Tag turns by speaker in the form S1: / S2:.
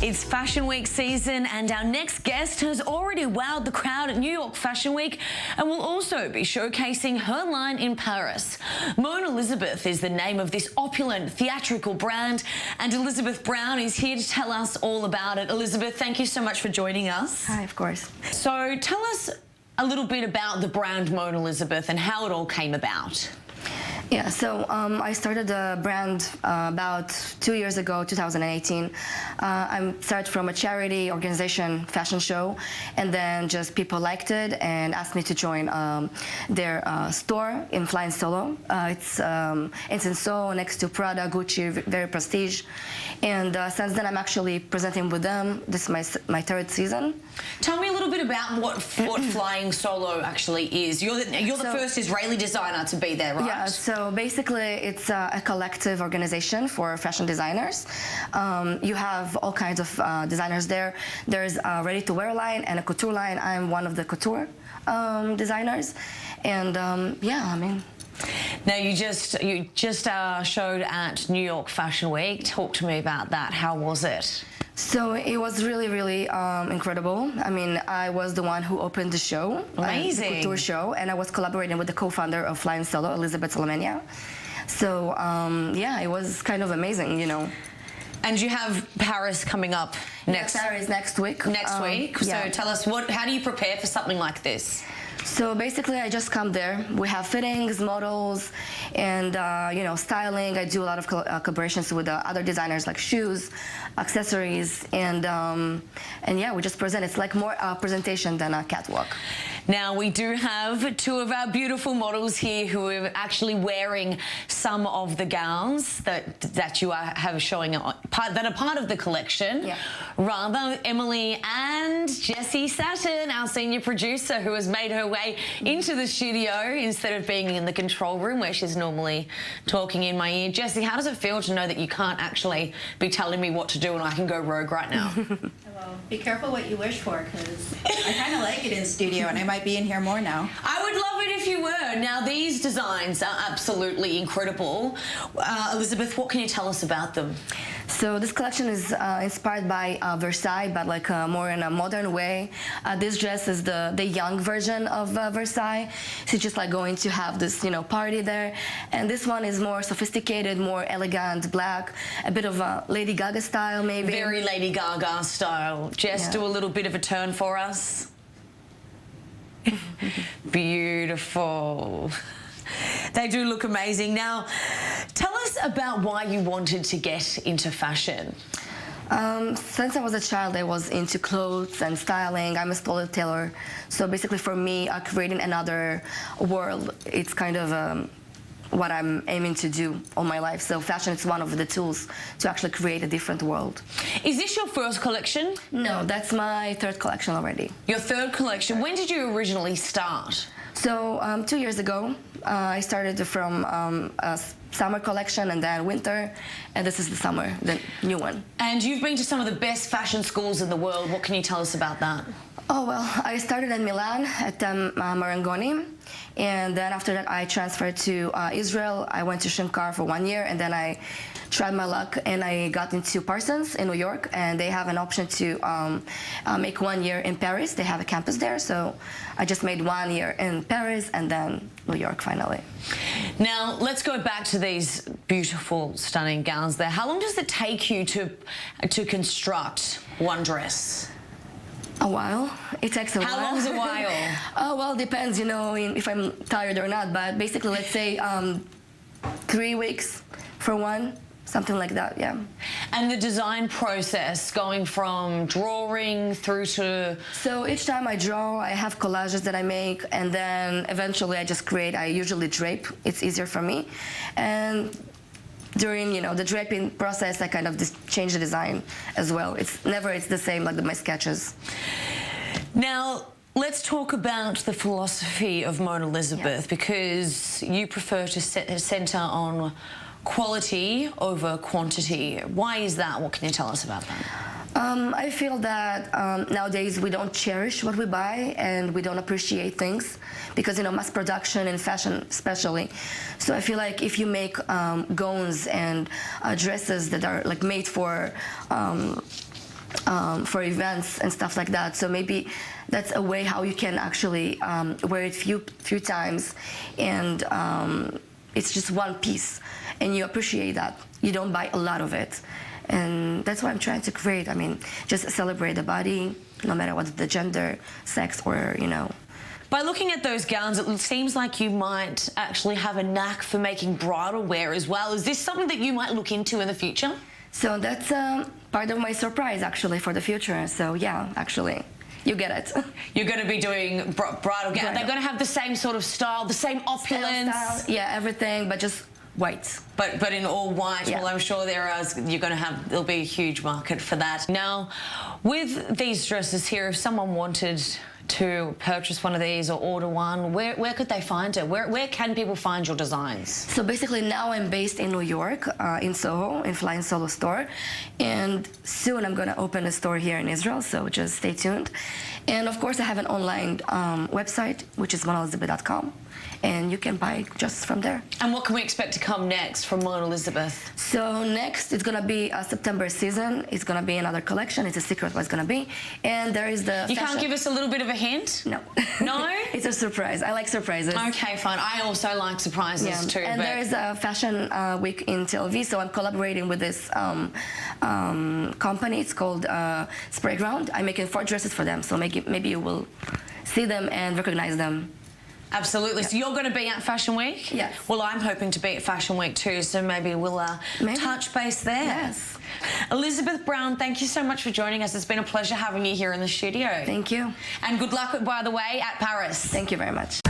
S1: It's Fashion Week season, and our next guest has already wowed the crowd at New York Fashion Week and will also be showcasing her line in Paris. Monalizabeth is the name of this opulent theatrical brand, and Elizabeth Brown is here to tell us all about it. Elizabeth, thank you so much for joining us.
S2: Hi, of course.
S1: So tell us a little bit about the brand Monalizabeth and how it all came about.
S2: Yeah, so I started the brand about 2 years ago, 2018. I started from a charity organization fashion show, and then just people liked it and asked me to join their store in Flying Solo. It's in Seoul, next to Prada, Gucci, very prestige. And since then, I'm actually presenting with them. This is my third season.
S1: Tell me a little bit about what Flying Solo actually is. You're the first Israeli designer to be there, right?
S2: Yeah, so basically it's a collective organization for fashion designers. You have all kinds of designers there. There's a ready-to-wear line and a couture line. I'm one of the couture designers. And yeah, I mean...
S1: Now, you just showed at New York Fashion Week. Talk to me about that. How was it?
S2: So it was really, really incredible. I mean, I was the one who opened the show.
S1: Amazing.
S2: The couture show, and I was collaborating with the co-founder of Flying Solo, Elizabeth Solomenia. So yeah, it was kind of amazing, you know.
S1: And you have Paris coming up next.
S2: Yeah, Paris next week.
S1: Next week.
S2: Yeah.
S1: So tell us, how do you prepare for something like this?
S2: So basically, I just come there. We have fittings, models, and you know, styling. I do a lot of collaborations with other designers, like shoes, accessories, and yeah, we just present. It's like more a presentation than a catwalk.
S1: Now, we do have two of our beautiful models here who are actually wearing some of the gowns that you have showing that are part of the collection.
S2: Yeah.
S1: Rather, Emily and Jessie Saturn, our senior producer, who has made her way into the studio instead of being in the control room where she's normally talking in my ear. Jessie, how does it feel to know that you can't actually be telling me what to do and I can go rogue right now?
S3: Well, be careful what you wish for, because I kind of like it in studio, and I might be in here more now.
S1: I would love it if you were. Now, these designs are absolutely incredible. Elizabeth, what can you tell us about them?
S2: So this collection is inspired by Versailles, but like more in a modern way. This dress is the young version of Versailles. She's just like going to have this, you know, party there. And this one is more sophisticated, more elegant, black, a bit of a Lady Gaga style, maybe.
S1: Very Lady Gaga style. Jess,
S2: Yeah.
S1: do a little bit of a turn for us. Beautiful. They do look amazing. Now, tell us about why you wanted to get into fashion.
S2: Since I was a child, I was into clothes and styling. I'm a storyteller. So basically for me, creating another world, it's kind of what I'm aiming to do all my life. So fashion is one of the tools to actually create a different world.
S1: Is this your first collection?
S2: No, that's my third collection already.
S1: Your third collection. When did you originally start?
S2: So 2 years ago, I started from a summer collection and then winter, and this is the summer, the new one.
S1: And you've been to some of the best fashion schools in the world. What can you tell us about that?
S2: Oh, well, I started in Milan at Marangoni, and then after that I transferred to Israel. I went to Shankar for 1 year, and then I tried my luck and I got into Parsons in New York, and they have an option to make 1 year in Paris. They have a campus there, so I just made 1 year in Paris and then New York finally.
S1: Now, let's go back to these beautiful, stunning gowns there. How long does it take you to construct one dress?
S2: A while. It takes a while.
S1: How long is a while?
S2: Oh, well, depends, you know, if I'm tired or not. But basically, let's say 3 weeks for one, something like that, yeah.
S1: And the design process, going from drawing through to...
S2: So each time I draw, I have collages that I make, and then eventually I just create. I usually drape. It's easier for me. And during, you know, the draping process, I kind of just change the design as well. It's the same like my sketches.
S1: Now, let's talk about the philosophy of Monalizabeth, because you prefer to center on quality over quantity. Why is that? What can you tell us about that?
S2: I feel that nowadays we don't cherish what we buy and we don't appreciate things because, you know, mass production and fashion especially. So I feel like if you make gowns and dresses that are like made for for events and stuff like that. So maybe that's a way how you can actually wear it few times, and it's just one piece, and you appreciate that. You don't buy a lot of it, and that's what I'm trying to create. I mean, just celebrate the body, no matter what the gender, sex, or
S1: By looking at those gowns, it seems like you might actually have a knack for making bridal wear as well. Is this something that you might look into in the future?
S2: So that's part of my surprise, actually, for the future. So yeah, actually, you get it.
S1: You're going to be doing bridal gowns. They're going to have the same sort of style, the same opulence.
S2: Style, yeah, everything, but just white.
S1: But in all white.
S2: Yeah.
S1: Well, I'm sure there'll be a huge market for that. Now, with these dresses here, if someone wanted to purchase one of these or order one, where could they find it? Where can people find your designs?
S2: So basically now I'm based in New York, in Soho, in Flying Solo store. And soon I'm going to open a store here in Israel, so just stay tuned. And of course I have an online website, which is monalizabeth.com. And you can buy just from there.
S1: And what can we expect to come next from Monalizabeth?
S2: So next, it's gonna be a September season. It's gonna be another collection. It's a secret what it's gonna be. And there is the
S1: You can't give us a little bit of a hint?
S2: No.
S1: No?
S2: It's a surprise. I like surprises.
S1: Okay, fine. I also like surprises too.
S2: And there is a fashion week in Tel Aviv, so I'm collaborating with this company. It's called Sprayground. I'm making 4 dresses for them, so maybe you will see them and recognize them.
S1: Absolutely. So you're going to be at Fashion Week?
S2: Yes.
S1: Well, I'm hoping to be at Fashion Week too, so maybe we'll touch base there.
S2: Yes.
S1: Elizabeth Brown, thank you so much for joining us. It's been a pleasure having you here in the studio.
S2: Thank you.
S1: And good luck, by the way, at Paris.
S2: Thank you very much.